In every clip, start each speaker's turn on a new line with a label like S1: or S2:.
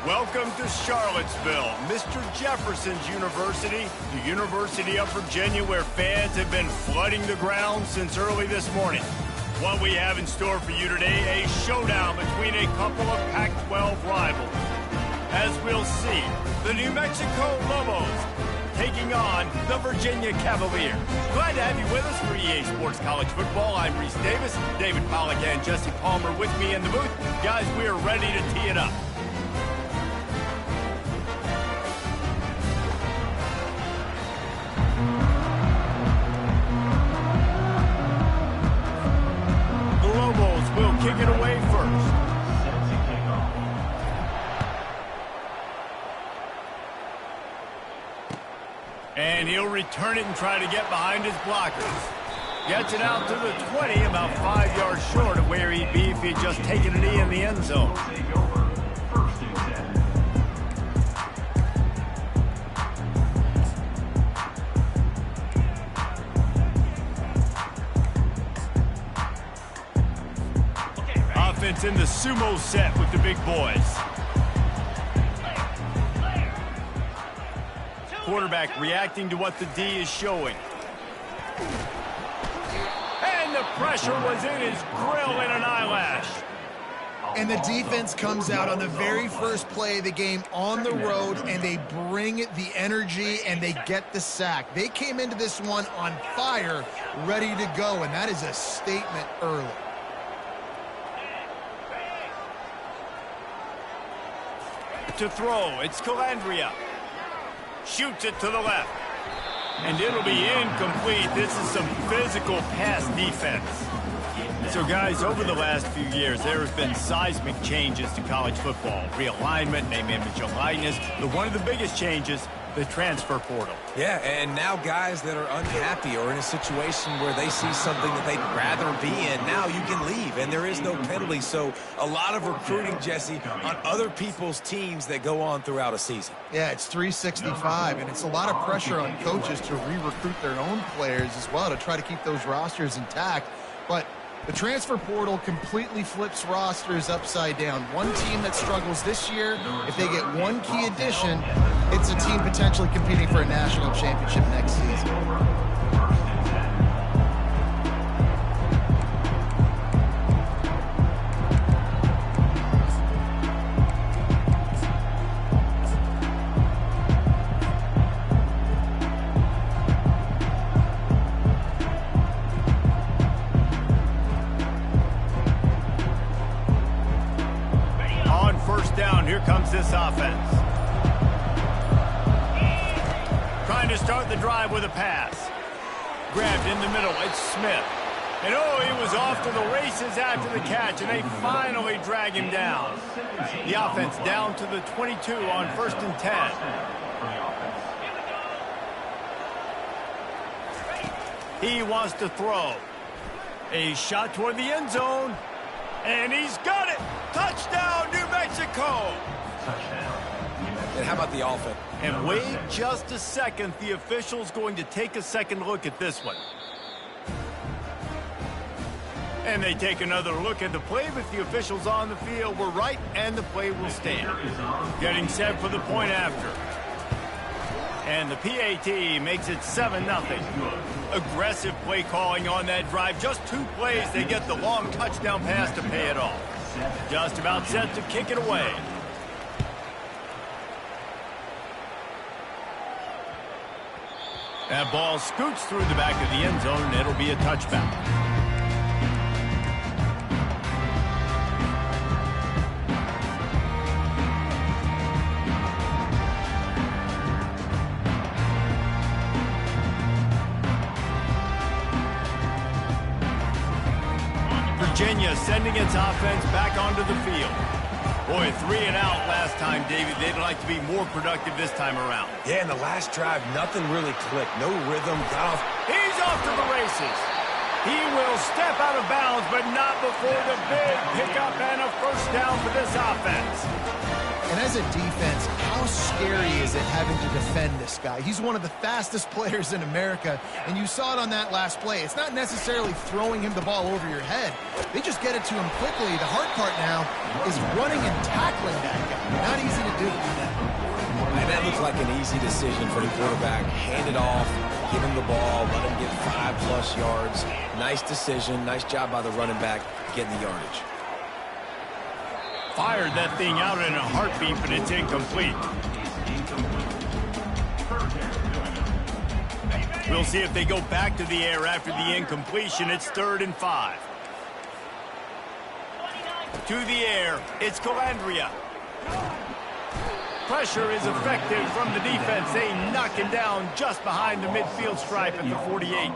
S1: Welcome to Charlottesville, Mr. Jefferson's University, the University of Virginia, where fans have been flooding the ground since early this morning. What we have in store for you today, a showdown between a couple of Pac-12 rivals. As we'll see, the New Mexico Lobos taking on the Virginia Cavaliers. Glad to have you with us for EA Sports College Football. I'm Reese Davis, David Pollack and Jesse Palmer with me in the booth. Guys, we are ready to tee it up. Will kick it away first. And he'll return it and try to get behind his blockers. Gets it out to the 20, about 5 yards short of where he'd be if he'd just taken a knee in the end zone. Offense in the sumo set with the big boys. Quarterback reacting to what the D is showing. And the pressure was in his grill in an eyelash.
S2: And the defense comes out on the very first play of the game on the road, and they bring the energy, and they get the sack. They came into this one on fire, ready to go, and that is a statement early.
S1: To throw, it's Calandria. Shoots it to the left. And it'll be incomplete. This is some physical pass defense. So, guys, over the last few years, there have been seismic changes to college football. Realignment, name, image, and likeness. But one of the biggest changes, the transfer portal.
S3: Yeah, and now guys that are unhappy or in a situation where they see something that they'd rather be in, now you can leave, and there is no penalty. So a lot of recruiting, Jesse, on other people's teams that go on throughout a season.
S2: Yeah, it's 365, and it's a lot of pressure on coaches to re-recruit their own players as well to try to keep those rosters intact. But the transfer portal completely flips rosters upside down. One team that struggles this year, if they get one key addition, it's a team potentially competing for a national championship next season.
S1: Here comes this offense. Trying to start the drive with a pass. Grabbed in the middle. It's Smith. And oh, he was off to the races after the catch, and they finally drag him down. The offense down to the 22 on 1st and 10. He wants to throw. A shot toward the end zone. And he's got it! Touchdown, New Mexico!
S3: And how about the offense?
S1: And wait just a second. The official's going to take a second look at this one. And they take another look at the play, but the officials on the field were right, and the play will stand. Getting set for the point after. And the PAT makes it 7-0. Aggressive play calling on that drive. Just 2 plays, they get the long touchdown pass to pay it off. Just about set to kick it away. That ball scoots through the back of the end zone, and it'll be a touchback. Virginia sending its offense back onto the field. Boy, 3 and out last time, David. They'd like to be more productive this time around.
S3: Yeah, in the last drive, nothing really clicked. No rhythm, got off.
S1: He's off to the races. He will step out of bounds, but not before the big pickup and a first down for this offense.
S2: And as a defense, how how scary is it having to defend this guy? He's one of the fastest players in America, and you saw it on that last play. It's not necessarily throwing him the ball over your head. They just get it to him quickly. The hard part now is running and tackling that guy. Not easy to do.
S3: And that looks like an easy decision for the quarterback. Hand it off, give him the ball, let him get 5+ yards. Nice decision. Nice job by the running back getting the yardage.
S1: Fired that thing out in a heartbeat, but it's incomplete. We'll see if they go back to the air after the incompletion. It's 3rd and 5. To the air, it's Calandria. Pressure is effective from the defense. They knock him down just behind the midfield stripe at the 48.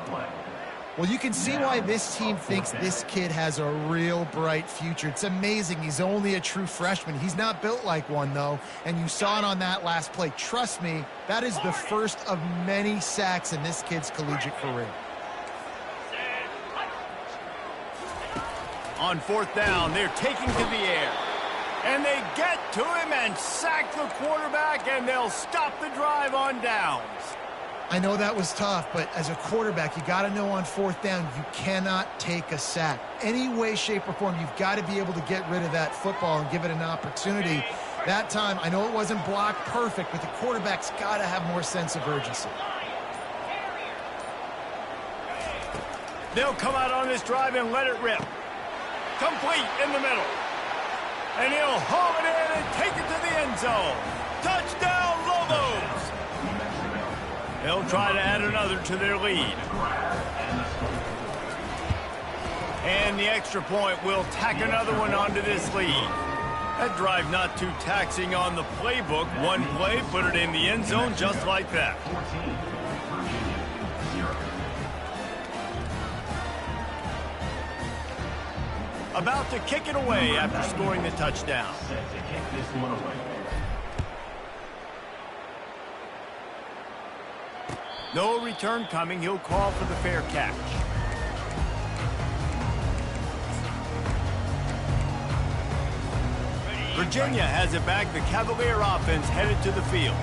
S2: Well, you can see why this team thinks this kid has a real bright future. It's amazing. He's only a true freshman. He's not built like one, though, and you saw it on that last play. Trust me, that is the first of many sacks in this kid's collegiate career.
S1: On 4th down, they're taking to the air. And they get to him and sack the quarterback, and they'll stop the drive on downs.
S2: I know that was tough, but as a quarterback, you got to know on 4th down, you cannot take a sack. Any way, shape, or form, you've got to be able to get rid of that football and give it an opportunity. That time, I know it wasn't blocked perfect, but the quarterback's got to have more sense of urgency.
S1: They'll come out on this drive and let it rip. Complete in the middle. And he'll haul it in and take it to the end zone. Touchdown, Lobos! They'll try to add another to their lead. And the extra point will tack another one onto this lead. That drive not too taxing on the playbook. One play, put it in the end zone just like that. About to kick it away after scoring the touchdown. No return coming. He'll call for the fair catch. Virginia has it back. The Cavalier offense headed to the field.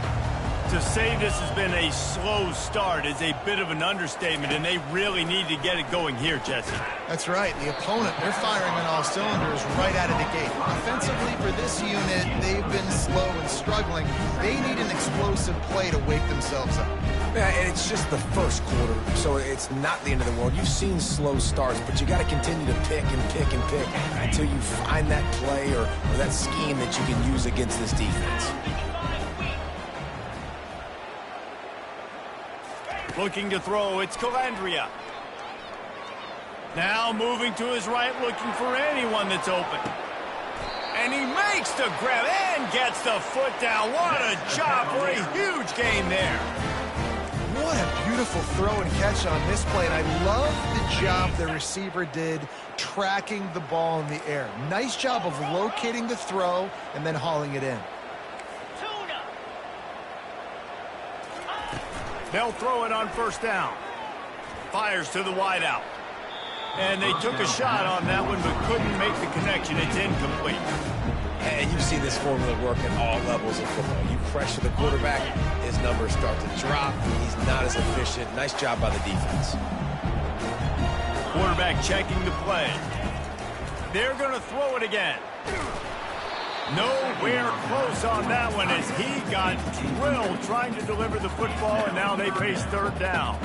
S1: To say this has been a slow start is a bit of an understatement, and they really need to get it going here, Jesse.
S2: That's right. The opponent, they're firing on all cylinders right out of the gate. Offensively for this unit, they've been slow and struggling. They need an explosive play to wake themselves up.
S3: Yeah, and it's just the first quarter, so it's not the end of the world. You've seen slow starts, but you got to continue to pick and pick and pick until you find that play or that scheme that you can use against this defense.
S1: Looking to throw, it's Calandria. Now moving to his right, looking for anyone that's open. And he makes the grab and gets the foot down. What a job for a huge gain there.
S2: What a beautiful throw and catch on this play, and I love the job the receiver did tracking the ball in the air. Nice job of locating the throw and then hauling it in.
S1: They'll throw it on 1st down. Fires to the wideout. And they took a shot on that one, but couldn't make the connection. It's incomplete.
S3: And you see this formula work at all levels of football. You pressure the quarterback, his numbers start to drop. He's not as efficient. Nice job by the defense.
S1: Quarterback checking the play. They're going to throw it again. Nowhere close on that one as he got drilled trying to deliver the football, and now they face 3rd down.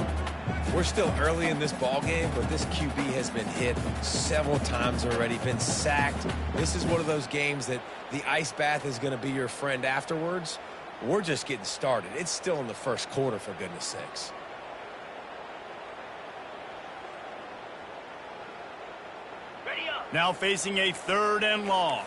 S3: We're still early in this ball game, but this QB has been hit several times already, been sacked. This is one of those games that the ice bath is going to be your friend afterwards. We're just getting started. It's still in the first quarter, for goodness sakes.
S1: Now facing a 3rd and long.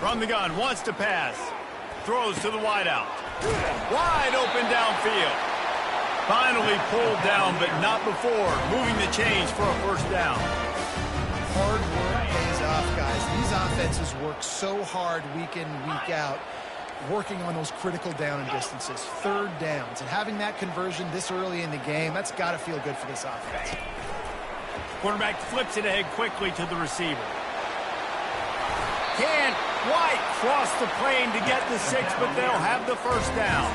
S1: From the gun, wants to pass. Throws to the wideout. Wide open downfield. Finally pulled down, but not before. Moving the chains for a 1st down.
S2: Hard work pays off, guys. These offenses work so hard week in, week out, working on those critical down and distances, 3rd downs. And having that conversion this early in the game, that's got to feel good for this offense.
S1: Quarterback flips it ahead quickly to the receiver. Can't quite cross the plane to get the 6, but they'll have the first down.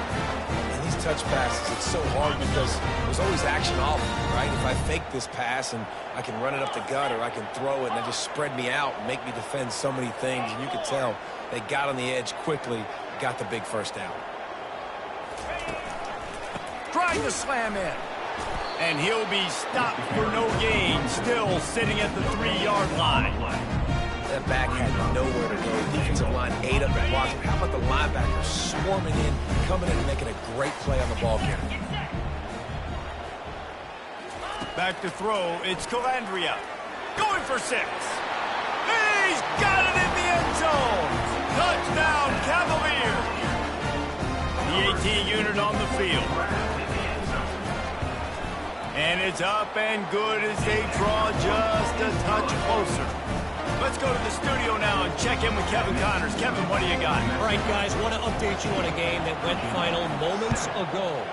S3: And these touch passes, it's so hard because there's always action off, right? If I fake this pass and I can run it up the gut or I can throw it and they just spread me out and make me defend so many things. And you can tell they got on the edge quickly, got the big first down.
S1: Trying to slam in. And he'll be stopped for no gain, still sitting at the 3-yard line.
S3: That back had nowhere to go. Defensive line ate up the blocks. How about the linebackers swarming in, coming in and making a great play on the ball carrier?
S1: Back to throw, it's Calandria. Going for 6. He's got it in the end zone. Touchdown, Cavaliers. The 18 unit on the field. And it's up and good as they draw just a touch closer. Let's go to the studio now and check in with Kevin Connors. Kevin, what do you got?
S4: All right, guys, want to update you on a game that went final moments ago.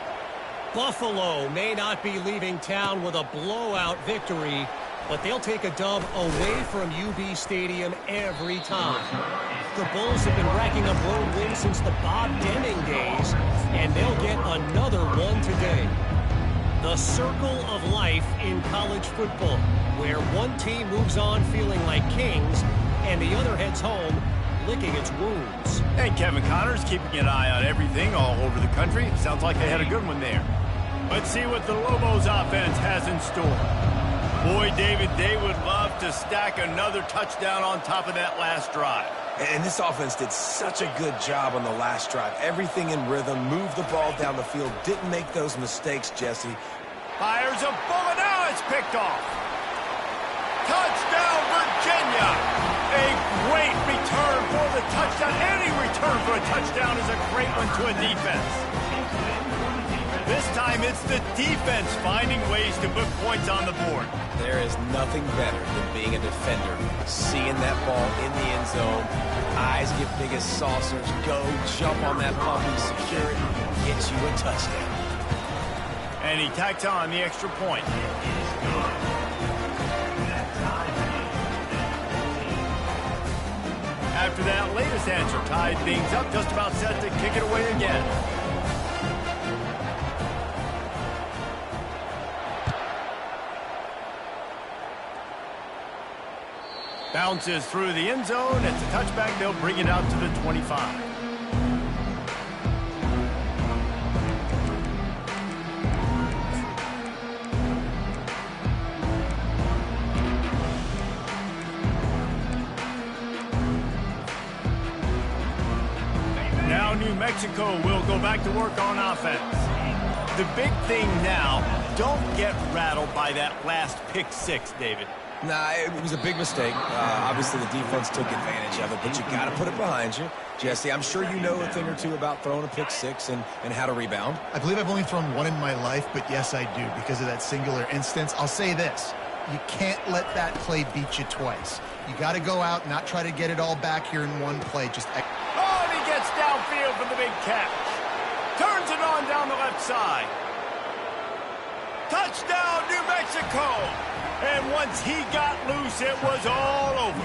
S4: Buffalo may not be leaving town with a blowout victory, but they'll take a dub away from UB Stadium every time. The Bulls have been racking up road wins since the Bob Deming days, and they'll get another one today. The circle of life in college football, where one team moves on feeling like kings and the other heads home licking its wounds.
S1: And Kevin Connors keeping an eye on everything all over the country. Sounds like they had a good one there. Let's see what the Lobos offense has in store. Boy, David, they would love to stack another touchdown on top of that last drive.
S3: And this offense did such a good job on the last drive. Everything in rhythm, moved the ball down the field, didn't make those mistakes, Jesse.
S1: Fires a bullet, now it's picked off. Touchdown, Virginia! A great return for the touchdown. Any return for a touchdown is a great one to a defense. This time it's the defense finding ways to put points on the board.
S3: There is nothing better than being a defender. Seeing that ball in the end zone, eyes get big as saucers, go jump on that puppy, secure it, gets you a touchdown.
S1: And he tacks on the extra point. After that latest answer tied things up, just about set to kick it away again. Bounces through the end zone. It's a touchback. They'll bring it out to the 25. Now New Mexico will go back to work on offense. The big thing now, don't get rattled by that last pick 6, David.
S3: Nah, it was a big mistake. Obviously, the defense took advantage of it, but you got to put it behind you. Jesse, I'm sure you know a thing or two about throwing a pick 6 and how to rebound.
S2: I believe I've only thrown one in my life, but yes, I do because of that singular instance. I'll say this. You can't let that play beat you twice. You got to go out and not try to get it all back here in one play. Just
S1: oh, and he gets downfield for the big catch. Turns it on down the left side. Touchdown, New Mexico. And once he got loose, it was all over.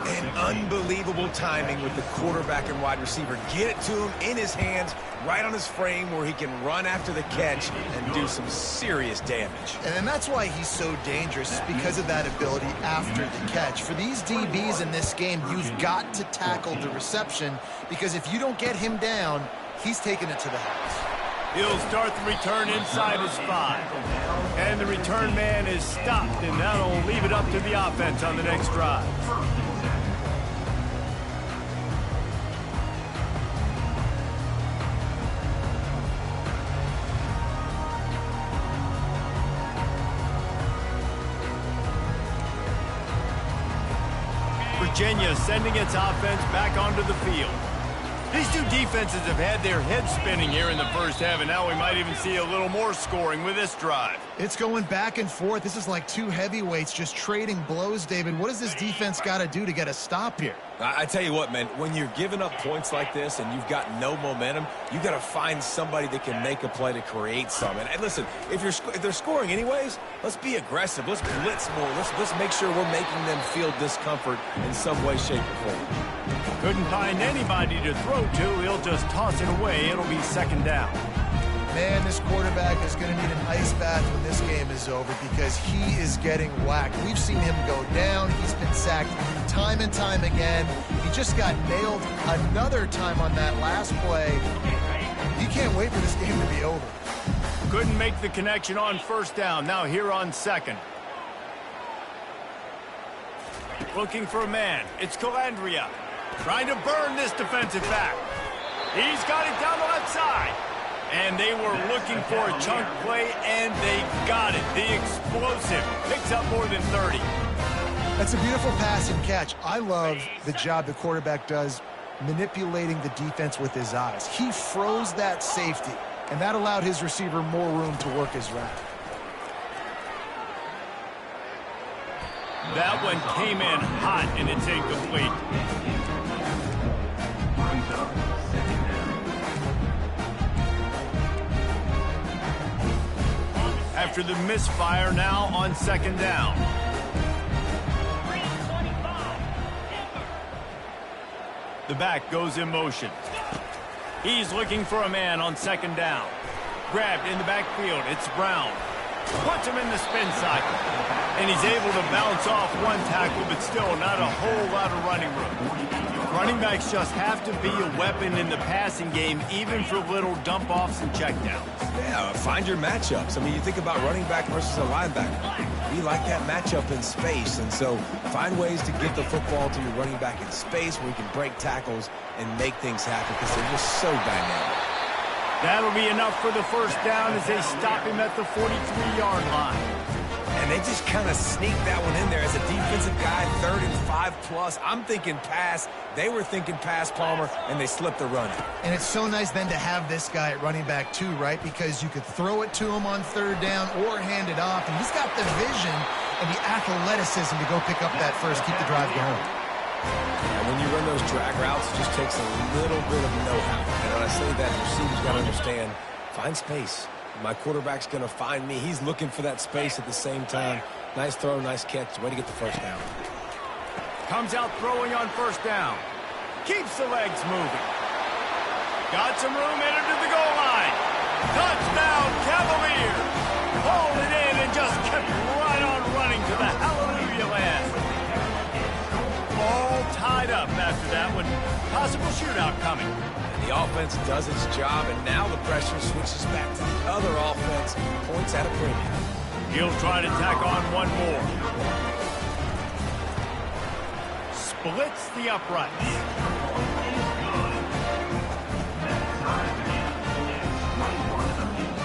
S3: And unbelievable timing with the quarterback and wide receiver. Get it to him in his hands, right on his frame where he can run after the catch and do some serious damage.
S2: And that's why he's so dangerous, because of that ability after the catch. For these DBs in this game, you've got to tackle the reception, because if you don't get him down, he's taking it to the house.
S1: He'll start the return inside his 5. And the return man is stopped, and that'll leave it up to the offense on the next drive. Virginia sending its offense back onto the field. These two defenses have had their heads spinning here in the first half, and now we might even see a little more scoring with this drive.
S2: It's going back and forth. This is like two heavyweights just trading blows, David. What does this defense got to do to get a stop here?
S3: I tell you what, man, when you're giving up points like this and you've got no momentum, you got to find somebody that can make a play to create some. And listen, if they're scoring anyways, let's be aggressive. Let's blitz more. Let's make sure we're making them feel discomfort in some way, shape, or form.
S1: Couldn't find anybody to throw to. He'll just toss it away. It'll be second down.
S2: Man, this quarterback is going to need an ice bath when this game is over because he is getting whacked. We've seen him go down. He's been sacked time and time again. He just got nailed another time on that last play. He can't wait for this game to be over.
S1: Couldn't make the connection on first down. Now here on second. Looking for a man. It's Calandria. Trying to burn this defensive back. He's got it down the left side. And they were looking for a chunk play, and they got it. The explosive picks up more than 30.
S2: That's a beautiful pass and catch. I love the job the quarterback does manipulating the defense with his eyes. He froze that safety, and that allowed his receiver more room to work his route.
S1: That one came in hot, and it's incomplete. After the misfire, now on second down. The back goes in motion. He's looking for a man on second down. Grabbed in the backfield. It's Brown. Puts him in the spin cycle. And he's able to bounce off one tackle, but still not a whole lot of running room. Running backs just have to be a weapon in the passing game, even for little dump-offs and checkdowns.
S3: Yeah, find your matchups. I mean, you think about running back versus a linebacker. We like that matchup in space, and so find ways to get the football to your running back in space where you can break tackles and make things happen because they're just so dynamic.
S1: That'll be enough for the first down as they stop him at the 43-yard line.
S3: And they just kind of sneaked that one in there as a defensive guy, 3rd and 5+. I'm thinking pass. They were thinking pass, Palmer, and they slipped the run.
S2: And it's so nice then to have this guy at running back too, right? Because you could throw it to him on 3rd down or hand it off. And he's got the vision and the athleticism to go pick up that first, keep the drive going.
S3: And when you run those drag routes, it just takes a little bit of know-how. And when I say that, the receiver's got to understand, find space. My quarterback's going to find me. He's looking for that space at the same time. Nice throw, nice catch. Way to get the first down.
S1: Comes out throwing on first down. Keeps the legs moving. Got some room, entered to the goal line. Touchdown, Cavaliers. Hauled it in and just kept right on running to the hallelujah land. All tied up after that one. Possible shootout coming.
S3: The offense does its job, and now the pressure switches back to the other offense. Points at a premium.
S1: He'll try to tack on one more. Splits the uprights.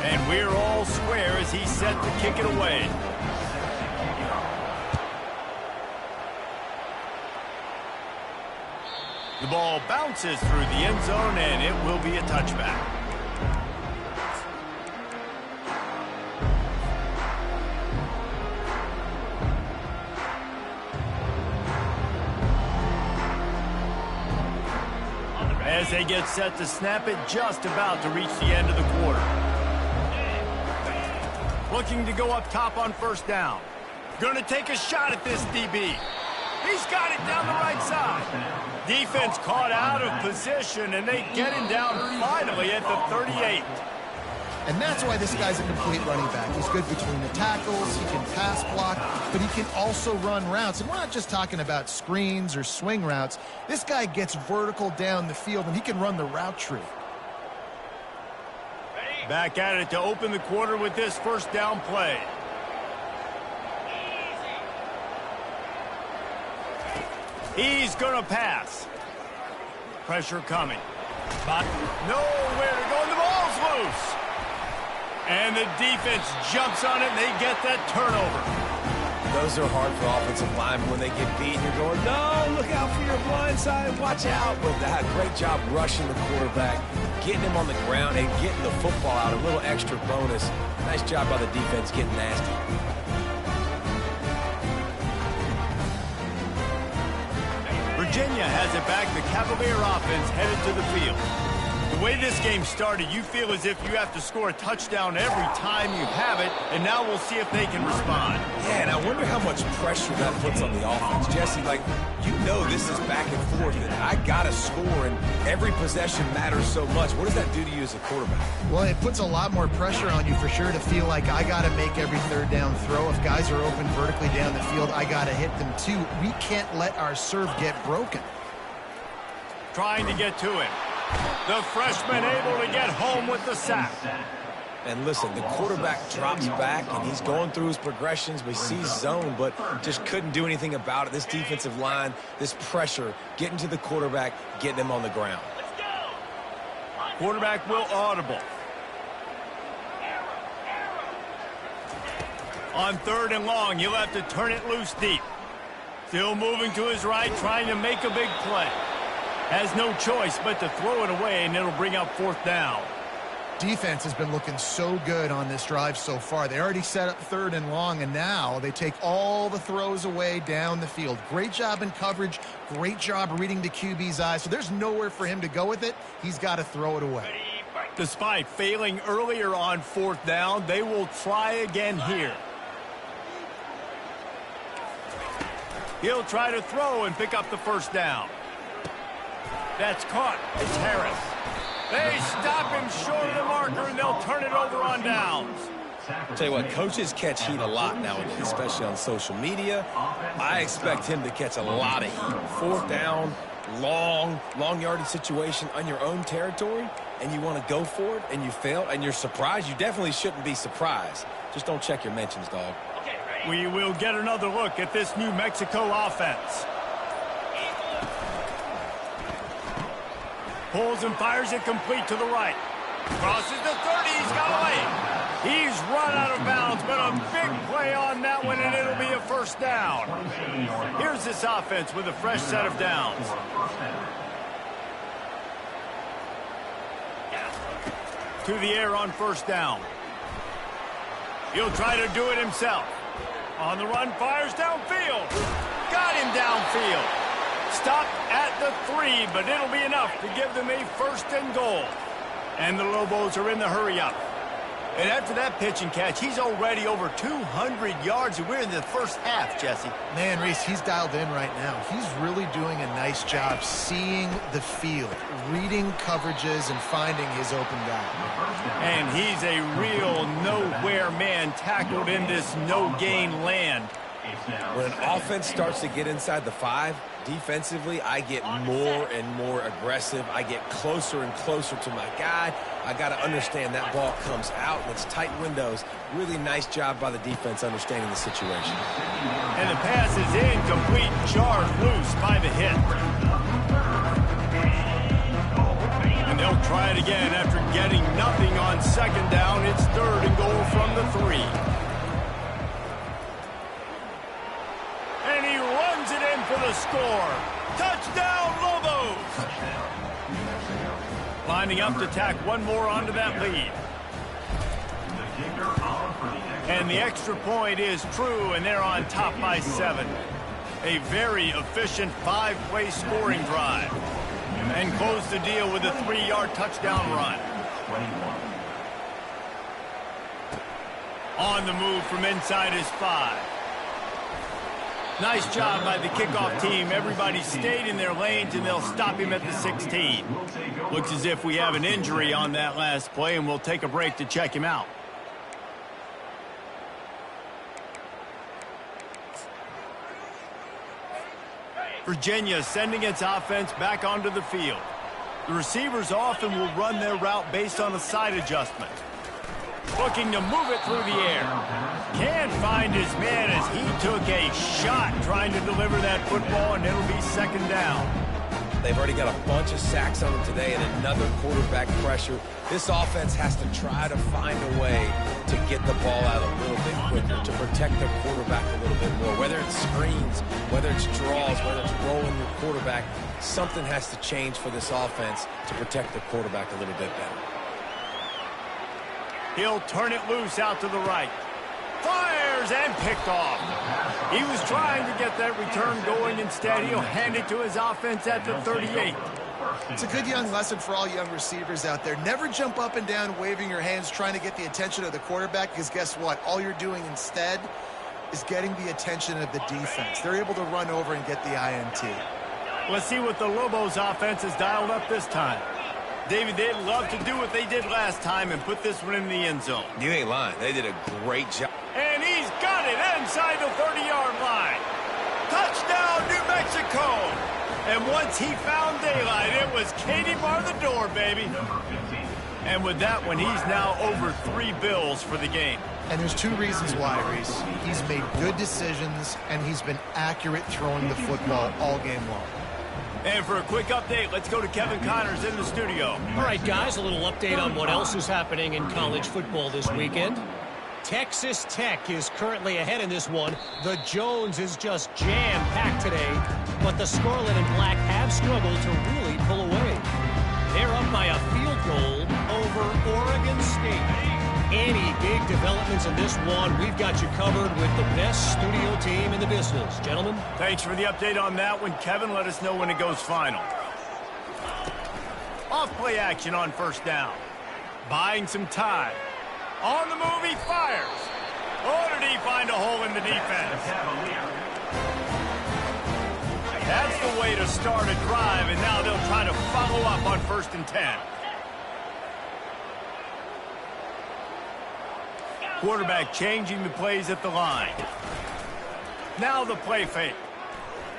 S1: And we're all square as he's set to kick it away. The ball bounces through the end zone, and it will be a touchback. As they get set to snap it, just about to reach the end of the quarter. Looking to go up top on first down. Gonna take a shot at this DB. He's got it down the right side. Defense caught out of position, and they get him down finally at the 38.
S2: And that's why this guy's a complete running back. He's good between the tackles, he can pass block, but he can also run routes. And we're not just talking about screens or swing routes. This guy gets vertical down the field, and he can run the route tree.
S1: Back at it to open the quarter with this first down play. He's going to pass. Pressure coming. But nowhere to go, and the ball's loose. And the defense jumps on it, and they get that turnover.
S3: Those are hard for offensive linemen when they get beat. You're going, no, look out for your blind side, watch out. But that great job rushing the quarterback, getting him on the ground, and getting the football out, a little extra bonus. Nice job by the defense getting nasty.
S1: Virginia has it back. The Cavalier offense headed to the field. The way this game started, you feel as if you have to score a touchdown every time you have it, and now we'll see if they can respond.
S3: Yeah, and I wonder how much pressure that puts on the offense. Jesse, like, you know this is back and forth, and I got to score, and every possession matters so much. What does that do to you as a quarterback?
S2: Well, it puts a lot more pressure on you for sure to feel like I got to make every third down throw. If guys are open vertically down the field, I got to hit them too. We can't let our serve get broken.
S1: Trying to get to him. The freshman able to get home with the sack.
S3: And listen, the quarterback drops back, and he's going through his progressions. We see zone, but just couldn't do anything about it. This defensive line, this pressure, getting to the quarterback, getting him on the ground.
S1: Quarterback will audible. On 3rd and long, he'll have to turn it loose deep. Still moving to his right, trying to make a big play. Has no choice but to throw it away, and it'll bring up 4th down.
S2: Defense has been looking so good on this drive so far. They already set up 3rd and long, and now they take all the throws away down the field. Great job in coverage. Great job reading the QB's eyes. So there's nowhere for him to go with it. He's got to throw it away.
S1: Despite failing earlier on 4th down, they will try again here. He'll try to throw and pick up the 1st down. That's caught. It's Harris. They stop him short of the marker, and they'll turn it over on downs.
S3: I'll tell you what, coaches catch heat a lot nowadays, especially on social media. I expect him to catch a lot of heat. 4th down, long yardage situation on your own territory, and you want to go for it, and you fail, and you're surprised. You definitely shouldn't be surprised. Just don't check your mentions, dog.
S1: We will get another look at this New Mexico offense. Pulls and fires it complete to the right. Crosses the 30. He's got away. He's run out of bounds, but a big play on that one, and it'll be a 1st down. Here's this offense with a fresh set of downs. To the air on 1st down. He'll try to do it himself. On the run, fires downfield. Got him downfield. Stopped at the 3, but it'll be enough to give them a 1st and goal. And the Lobos are in the hurry-up. And after that pitch and catch, he's already over 200 yards, and we're in the 1st half, Jesse.
S2: Man, Reese, he's dialed in right now. He's really doing a nice job seeing the field, reading coverages, and finding his open guy.
S1: And he's a real nowhere man tackled in this no-gain land.
S3: When an offense starts to get inside the 5, defensively, I get more and more aggressive. I get closer and closer to my guy. I got to understand that ball comes out, and it's tight windows. Really nice job by the defense understanding the situation.
S1: And the pass is incomplete, jarred loose by the hit. And they'll try it again after getting nothing on 2nd down. It's 3rd and goal from the 3. And he runs it in for the score. Touchdown, Lobos! Lining up to tack one more onto that lead. And the extra point is true, and they're on top by 7. A very efficient 5-play scoring drive. And close the deal with a 3-yard touchdown run. On the move from inside his 5. Nice job by the kickoff team. Everybody stayed in their lanes, and they'll stop him at the 16. Looks as if we have an injury on that last play, and we'll take a break to check him out. Virginia sending its offense back onto the field. The receivers often will run their route based on a side adjustment. Looking to move it through the air. Can't find his man as he took a shot trying to deliver that football, and it'll be 2nd down.
S3: They've already got a bunch of sacks on them today and another quarterback pressure. This offense has to try to find a way to get the ball out a little bit quicker, to protect their quarterback a little bit more. Whether it's screens, whether it's draws, whether it's rolling your quarterback, something has to change for this offense to protect the quarterback a little bit better.
S1: He'll turn it loose out to the right. Fires and picked off. He was trying to get that return going. Instead, he'll hand it to his offense at the 38.
S2: It's a good young lesson for all young receivers out there. Never jump up and down waving your hands trying to get the attention of the quarterback, because guess what? All you're doing instead is getting the attention of the defense. They're able to run over and get the INT.
S1: Let's see what the Lobos offense has dialed up this time. David, they'd love to do what they did last time and put this one in the end zone.
S3: You ain't lying. They did a great job.
S1: And he's got it inside the 30-yard line. Touchdown, New Mexico. And once he found daylight, it was Katie bar the door, baby. And with that one, he's now over 3 bills for the game.
S2: And there's 2 reasons why, Reese. He's made good decisions, and he's been accurate throwing the football all game long.
S1: And for a quick update, let's go to Kevin Connors in the studio.
S4: All right, guys, a little update on what else is happening in college football this weekend. Texas Tech is currently ahead in this one. The Jones is just jam-packed today, but the Scarlet and Black have struggled to really pull away. They're up by a field goal over Oregon State. Any big developments in this one, we've got you covered with the best studio team in the business. Gentlemen.
S1: Thanks for the update on that one, Kevin. Let us know when it goes final. Off-play action on first down. Buying some time. On the move, he fires. Oh, did he find a hole in the defense? That's the way to start a drive, and now they'll try to follow up on 1st and 10. Quarterback changing the plays at the line. Now the play fake.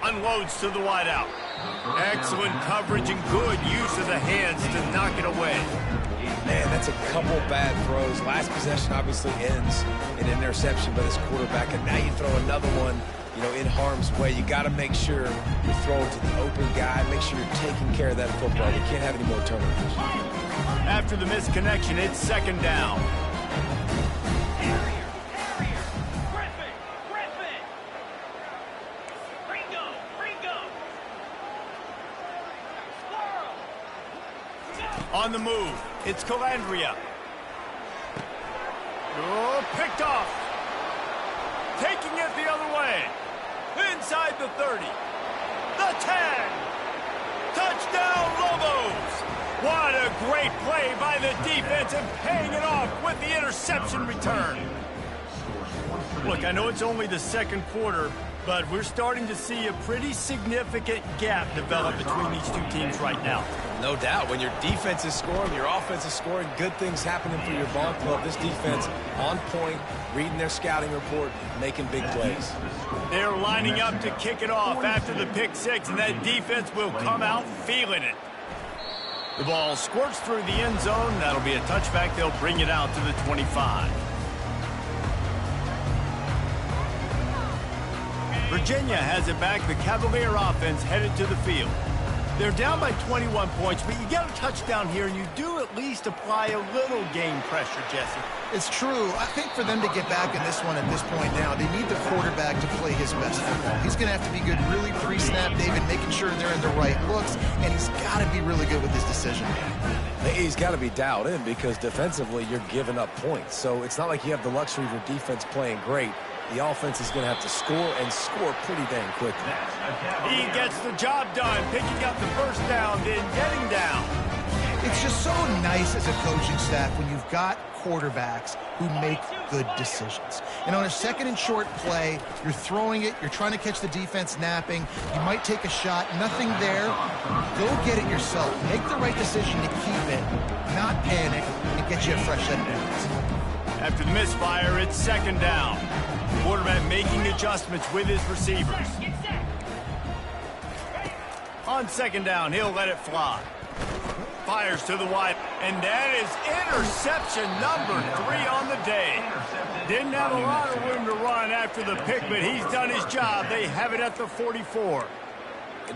S1: Unloads to the wideout. Excellent coverage and good use of the hands to knock it away.
S3: Man, that's a couple bad throws. Last possession obviously ends in an interception by this quarterback, and now you throw another one, in harm's way. You got to make sure you're throwing to the open guy. Make sure you're taking care of that football. You can't have any more turnovers.
S1: After the misconnection, it's 2nd down. On the move, it's Calandria. Oh, picked off. Taking it the other way. Inside the 30. The 10. Touchdown, Lobos. What a great play by the defense and paying it off with the interception return. Look, I know it's only the 2nd quarter, but we're starting to see a pretty significant gap develop between these 2 teams right now.
S3: No doubt. When your defense is scoring, your offense is scoring, good things happening for your ball club. This defense on point, reading their scouting report, making big plays.
S1: They're lining up to kick it off after the pick 6, and that defense will come out feeling it. The ball squirts through the end zone. That'll be a touchback. They'll bring it out to the 25. Virginia has it back. The Cavalier offense headed to the field. They're down by 21 points, but you get a touchdown here, and you do at least apply a little game pressure, Jesse.
S2: It's true. I think for them to get back in this one at this point now, they need the quarterback to play his best football. He's going to have to be good really pre-snap, David, making sure they're in the right looks, and he's got to be really good with his decision.
S3: He's got to be dialed in because defensively you're giving up points. So it's not like you have the luxury of your defense playing great. The offense is going to have to score and score pretty dang quickly.
S1: He gets the job done, picking up the first down, then getting down.
S2: It's just so nice as a coaching staff when you've got quarterbacks who make good decisions. And on a 2nd and short play, you're throwing it, you're trying to catch the defense napping, you might take a shot, nothing there. Go get it yourself. Make the right decision to keep it, not panic, and get you a fresh set of downs.
S1: After the misfire, it's 2nd down. Quarterback making adjustments with his receivers. On 2nd down, he'll let it fly. Fires to the wide, and that is interception number 3 on the day. Didn't have a lot of room to run after the pick, but he's done his job. They have it at the 44.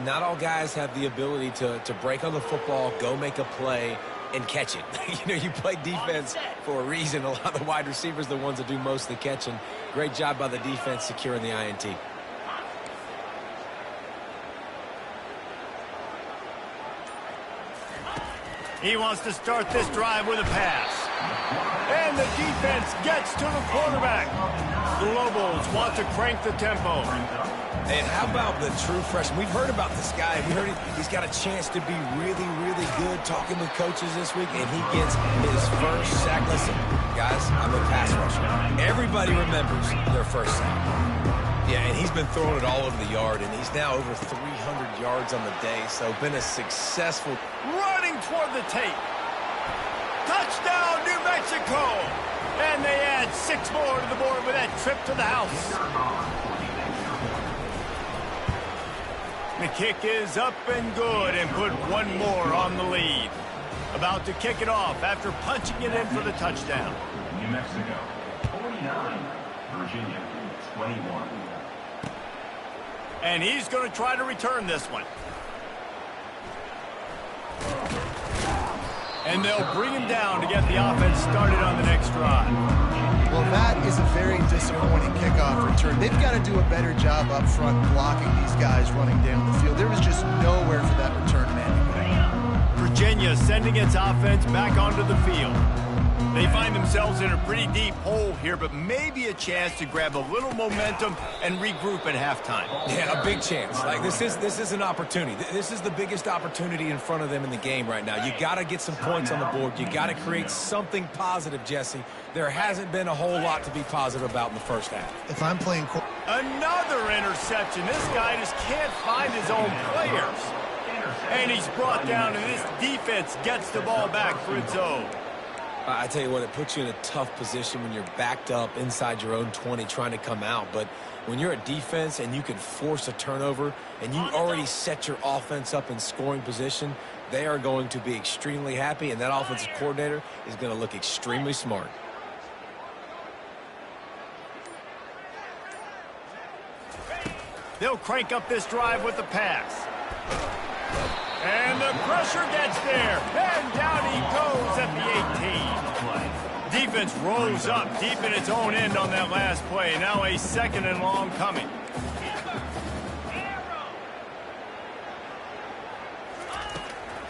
S3: Not all guys have the ability to break on the football, go make a play, and catch it. You play defense for a reason. A lot of the wide receivers are the ones that do most of the catching. Great job by the defense securing the INT.
S1: He wants to start this drive with a pass. And And the defense gets to the quarterback. The Lobos want to crank the tempo.
S3: And how about the true freshman? We've heard about this guy. We heard he's got a chance to be really, really good. Talking with coaches this week, and he gets his first sack. Listen, guys, I'm a pass rusher. Everybody remembers their first sack. Yeah, and he's been throwing it all over the yard, and he's now over 300 yards on the day, so been a successful.
S1: Running toward the tape. Touchdown, New Mexico! And they add 6 more to the board with that trip to the house. The kick is up and good and put 1 more on the lead. About to kick it off after punching it in for the touchdown.
S5: New Mexico, 49. Virginia, 21.
S1: And he's going to try to return this one. And they'll bring him down to get the offense started on the next drive.
S2: Well, that is a very disappointing kickoff return. They've got to do a better job up front blocking these guys running down the field. There was just nowhere for that return man to go.
S1: Virginia sending its offense back onto the field. They find themselves in a pretty deep hole here, but maybe a chance to grab a little momentum and regroup at halftime.
S3: Yeah, a big chance. Like this is an opportunity. This is the biggest opportunity in front of them in the game right now. You got to get some points on the board. You got to create something positive, Jesse. There hasn't been a whole lot to be positive about in the first half.
S2: If I'm playing...
S1: Another interception. This guy just can't find his own players. And he's brought down, and this defense gets the ball back for its own.
S3: I tell you what, it puts you in a tough position when you're backed up inside your own 20 trying to come out. But when you're a defense and you can force a turnover and you already set your offense up in scoring position, they are going to be extremely happy, and that offensive coordinator is going to look extremely smart.
S1: They'll crank up this drive with the pass. And the pressure gets there. And down he goes at the 18. Defense rolls up deep in its own end on that last play. Now a 2nd and long coming.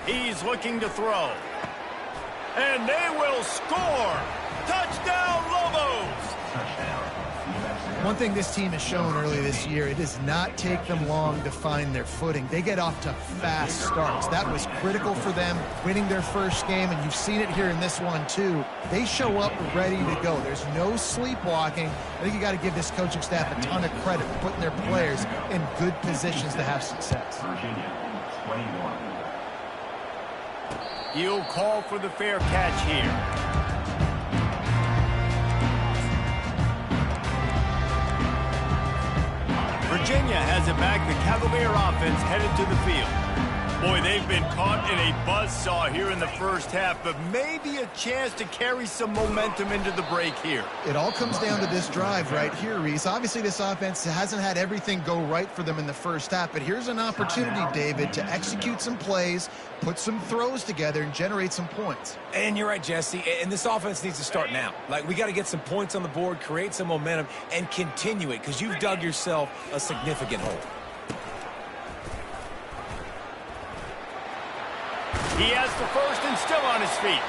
S1: He's looking to throw. And they will score. Touchdown, Lobos.
S2: One thing this team has shown early this year, it does not take them long to find their footing. They get off to fast starts. That was critical for them, winning their first game, and you've seen it here in this one too. They show up ready to go. There's no sleepwalking. I think you got to give this coaching staff a ton of credit for putting their players in good positions to have success.
S5: Virginia, 21.
S1: He'll call for the fair catch here. Virginia has it back. The Cavalier offense headed to the field. Boy, they've been caught in a buzzsaw here in the first half, but maybe a chance to carry some momentum into the break here.
S2: It all comes down to this drive right here, Reese. Obviously, this offense hasn't had everything go right for them in the first half, but here's an opportunity, David, to execute some plays, put some throws together, and generate some points.
S3: And you're right, Jesse, and this offense needs to start now. Like, we got to get some points on the board, create some momentum, and continue it, because you've dug yourself a significant hole.
S1: He has the first and still on his feet.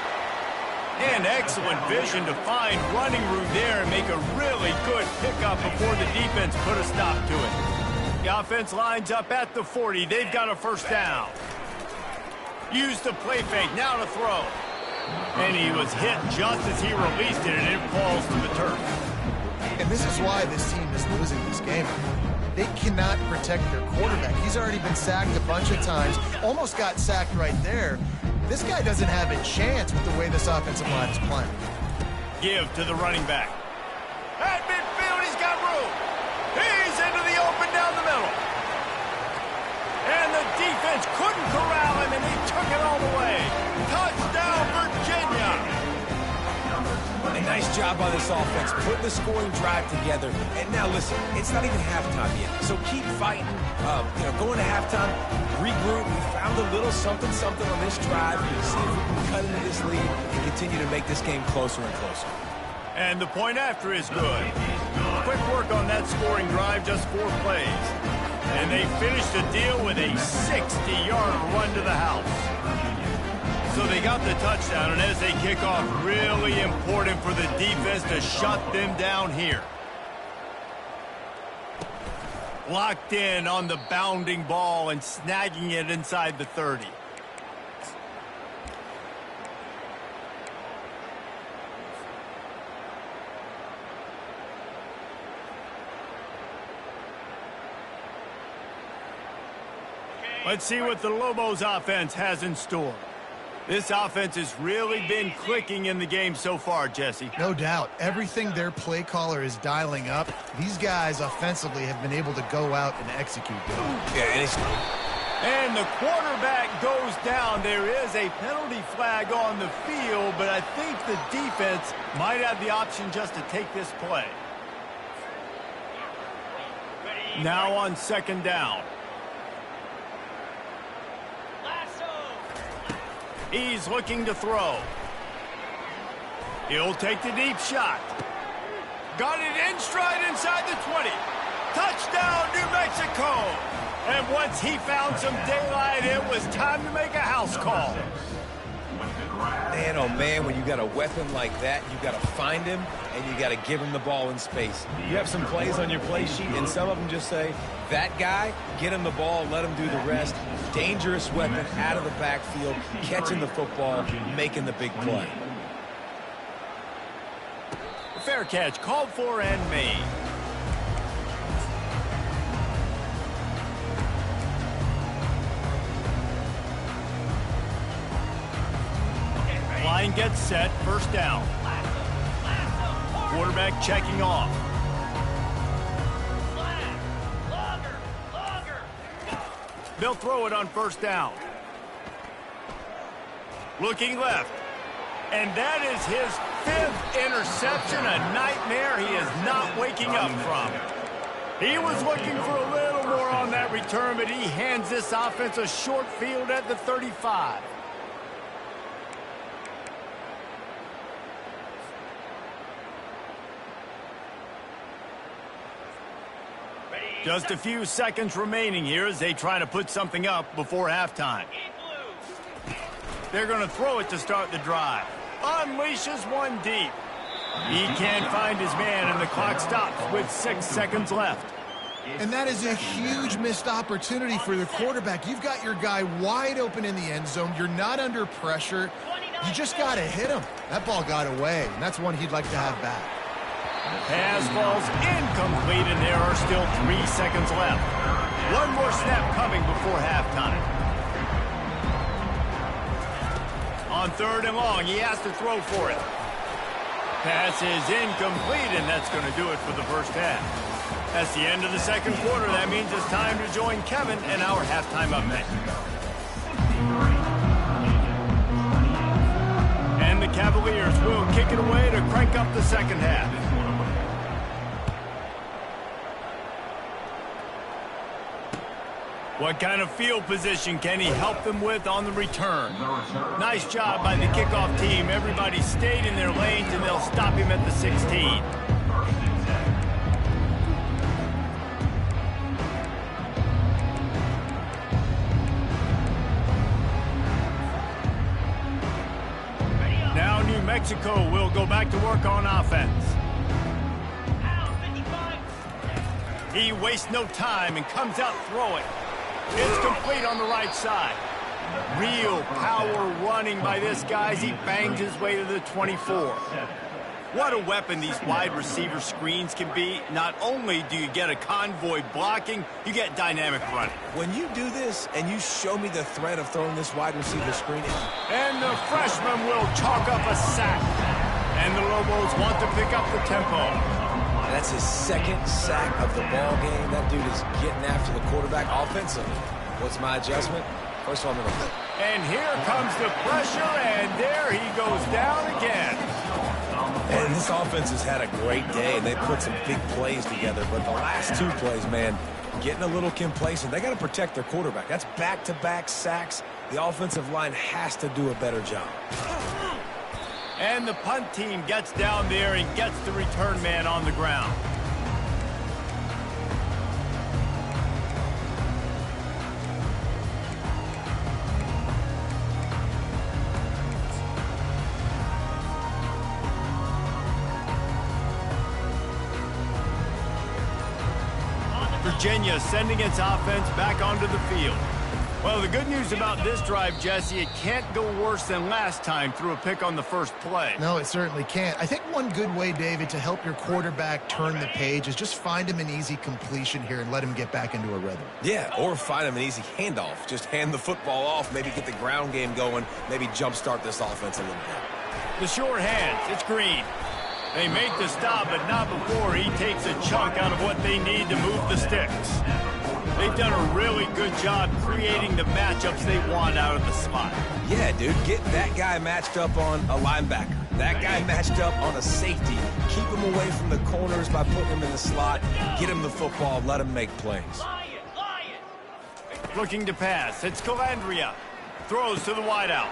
S1: And excellent vision to find running room there and make a really good pickup before the defense put a stop to it. The offense lines up at the 40. They've got a first down. Use the play fake, now to throw. And he was hit just as he released it, and it falls to the turf.
S2: And this is why this team is losing this game. They cannot protect their quarterback. He's already been sacked a bunch of times, almost got sacked right there. This guy doesn't have a chance with the way this offensive line is playing.
S1: Give to the running back. At midfield, he's got room. He's into the open down the middle. And the defense couldn't corral him, and he took it all the way. Touchdown, Virginia.
S3: A nice job by this offense, putting the scoring drive together. And now, listen, it's not even halftime yet, so keep fighting. Going to halftime, regroup. We found a little something on this drive. See if we can cut into this lead and continue to make this game closer and closer.
S1: And the point after is good. Quick work on that scoring drive, just 4 plays. And they finished the deal with a 60-yard run to the house. So they got the touchdown, and as they kick off, really important for the defense to shut them down here. Locked in on the bounding ball and snagging it inside the 30. Let's see what the Lobos offense has in store. This offense has really been clicking in the game so far, Jesse.
S2: No doubt. Everything their play caller is dialing up, these guys offensively have been able to go out and execute.
S1: And the quarterback goes down. There is a penalty flag on the field, but I think the defense might have the option just to take this play. Now on second down. He's looking to throw. He'll take the deep shot. Got it in stride inside the 20. Touchdown, New Mexico. And once he found some daylight, it was time to make a house call.
S3: Man, oh man, when you got a weapon like that, you got to find him and you got to give him the ball in space. You have some plays on your play sheet, and some of them just say, that guy, get him the ball, let him do the rest. Dangerous weapon out of the backfield, catching the football, making the big play.
S1: Fair catch, called for and made. Line gets set, first down. Quarterback checking off. They'll throw it on first down. Looking left. And that is his 5th interception, a nightmare he is not waking up from. He was looking for a little more on that return, but he hands this offense a short field at the 35. Just a few seconds remaining here as they try to put something up before halftime. They're going to throw it to start the drive. Unleashes one deep. He can't find his man, and the clock stops with 6 seconds left.
S2: And that is a huge missed opportunity for the quarterback. You've got your guy wide open in the end zone. You're not under pressure. You just got to hit him. That ball got away, and that's one he'd like to have back.
S1: Pass falls incomplete, and there are still 3 seconds left. One more snap coming before halftime. On third and long, he has to throw for it. Pass is incomplete, and that's going to do it for the first half. That's the end of the second quarter. That means it's time to join Kevin and our halftime update. And the Cavaliers will kick it away to crank up the second half. What kind of field position can he help them with on the return? Nice job by the kickoff team. Everybody stayed in their lanes, and they'll stop him at the 16. Now New Mexico will go back to work on offense. He wastes no time and comes out throwing. It's complete on the right side. Real power running by this guy as he bangs his way to the 24. What a weapon these wide receiver screens can be. Not only do you get a convoy blocking, you get dynamic running.
S3: When you do this and you show me the threat of throwing this wide receiver screen.
S1: And the freshman will chalk up a sack. And the Lobos want to pick up the tempo.
S3: That's his 2nd sack of the ball game. That dude is getting after the quarterback offensively. What's my adjustment? First of all, I'm going to...
S1: And here comes the pressure, and there he goes down again.
S3: And this offense has had a great day, and they put some big plays together. But the last 2 plays, man, getting a little complacent. They got to protect their quarterback. That's back-to-back sacks. The offensive line has to do a better job.
S1: And the punt team gets down there and gets the return man on the ground. Virginia sending its offense back onto the field. Well, the good news about this drive, Jesse, it can't go worse than last time through a pick on the first play.
S2: No, it certainly can't. I think one good way, David, to help your quarterback turn the page is just find him an easy completion here and let him get back into a rhythm.
S3: Yeah, or find him an easy handoff. Just hand the football off, maybe get the ground game going, maybe jumpstart this offense a little bit.
S1: The short hands, it's Green. They make the stop, but not before he takes a chunk out of what they need to move the sticks. They've done a really good job creating the matchups they want out of the slot.
S3: Yeah, dude, get that guy matched up on a linebacker. That guy matched up on a safety. Keep him away from the corners by putting him in the slot. Get him the football, let him make plays.
S1: Looking to pass, it's Calandria. Throws to the wideout.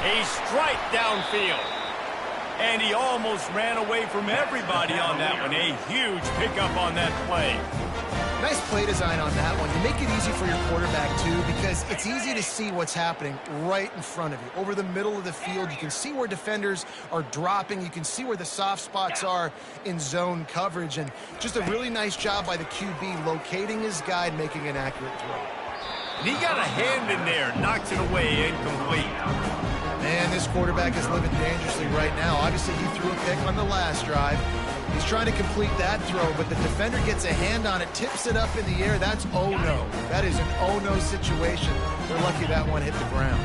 S1: A strike downfield. And he almost ran away from everybody on that one. A huge pickup on that play.
S2: Nice play design on that one. You make it easy for your quarterback, too, because it's easy to see what's happening right in front of you. Over the middle of the field, you can see where defenders are dropping. You can see where the soft spots are in zone coverage. And just a really nice job by the QB locating his guy and making an accurate throw.
S1: And he got a hand in there, knocks it away, incomplete.
S2: Man, this quarterback is living dangerously right now. Obviously, he threw a pick on the last drive. He's trying to complete that throw, but the defender gets a hand on it, tips it up in the air. That's oh-no. That is an oh-no situation. They're lucky that one hit the ground.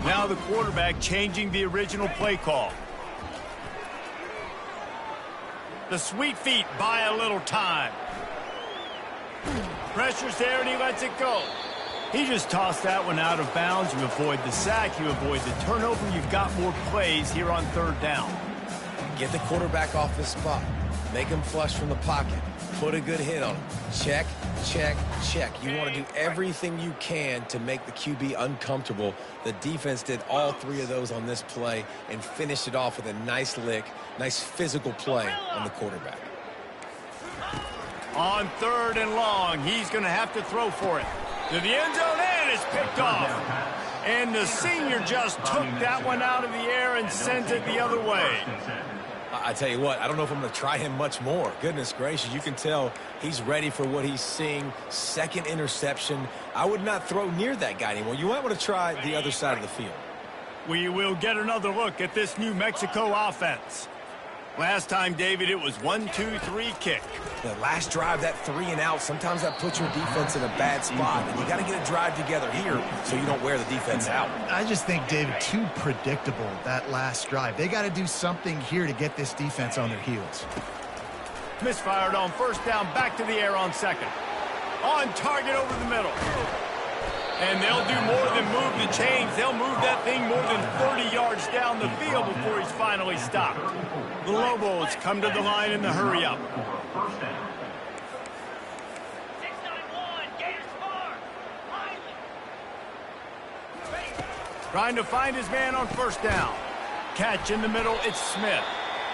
S1: Now the quarterback changing the original play call. The sweet feet buy a little time. Pressure's there, and he lets it go. He just tossed that one out of bounds. You avoid the sack, you avoid the turnover. You've got more plays here on third down.
S3: Get the quarterback off his spot. Make him flush from the pocket. Put a good hit on him. Check, check, check. You want to do everything you can to make the QB uncomfortable. The defense did all three of those on this play and finished it off with a nice lick, nice physical play on the quarterback.
S1: On third and long, he's going to have to throw for it. To the end zone, and it's picked off. And the senior just took that one out of the air and sent it the other way.
S3: I tell you what, I don't know if I'm going to try him much more. Goodness gracious, you can tell he's ready for what he's seeing. Second interception. I would not throw near that guy anymore. You might want to try the other side of the field.
S1: We will get another look at this New Mexico offense. Last time, David, it was 1-2-3 kick.
S3: The last drive, that 3 and out, sometimes that puts your defense in a bad spot. And you got to get a drive together here so you don't wear the defense out.
S2: I just think, David, too predictable, that last drive. They got to do something here to get this defense on their heels.
S1: Misfired on first down, back to the air on second. On target over the middle. And they'll do more than move the chains. They'll move that thing more than 30 yards down the field before he's finally stopped. The Lobos come to the line in the hurry up. Trying to find his man on first down. Catch in the middle, it's Smith.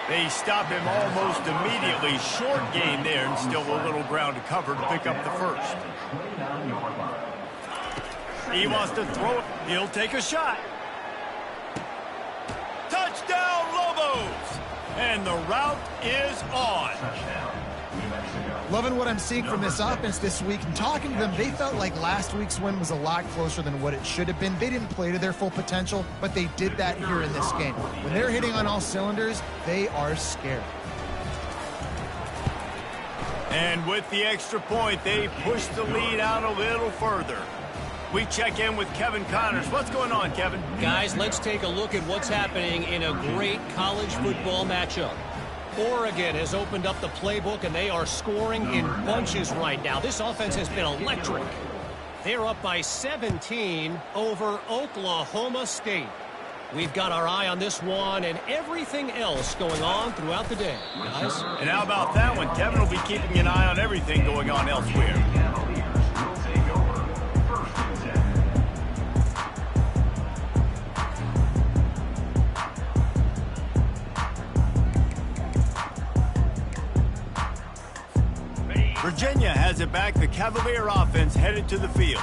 S1: They stop him almost immediately. Short gain there and still a little ground to cover to pick up the first. He wants to throw it. He'll take a shot. Touchdown, Lobos! And the route is on.
S2: Loving what I'm seeing from this offense this week. And talking to them, they felt like last week's win was a lot closer than what it should have been. They didn't play to their full potential, but they did that here in this game. When they're hitting on all cylinders, they are scared.
S1: And with the extra point, they push the lead out a little further. We check in with Kevin Connors. What's going on, Kevin?
S4: Guys, let's take a look at what's happening in a great college football matchup. Oregon has opened up the playbook, and they are scoring in bunches right now. This offense has been electric. They're up by 17 over Oklahoma State. We've got our eye on this one and everything else going on throughout the day, guys.
S1: And how about that one? Kevin will be keeping an eye on everything going on elsewhere. Virginia has it back. The Cavalier offense headed to the field.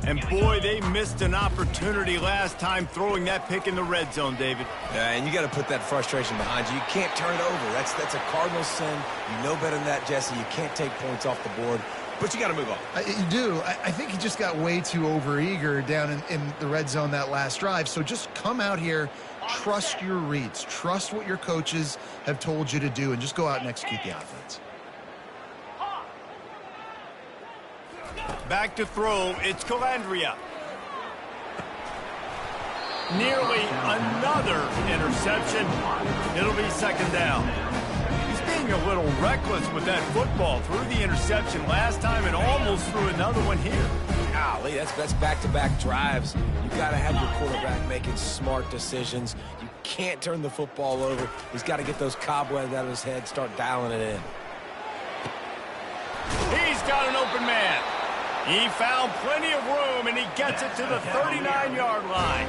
S1: And boy, they missed an opportunity last time throwing that pick in the red zone, David.
S3: And you got to put that frustration behind you. You can't turn it over. That's a cardinal sin. You know better than that, Jesse. You can't take points off the board, but you got to move on.
S2: You do. I think he just got way too overeager down in the red zone that last drive. So just come out here, trust your reads, trust what your coaches have told you to do, and just go out and execute the offense.
S1: Back to throw, it's Calandria. Nearly another interception. It'll be second down. He's being a little reckless with that football. Threw the interception last time and almost threw another one here.
S3: Golly, that's back-to-back drives. You got to have your quarterback making smart decisions. You can't turn the football over. He's got to get those cobwebs out of his head, start dialing it in.
S1: He's got an open man. He found plenty of room, and he gets it to the 39-yard line.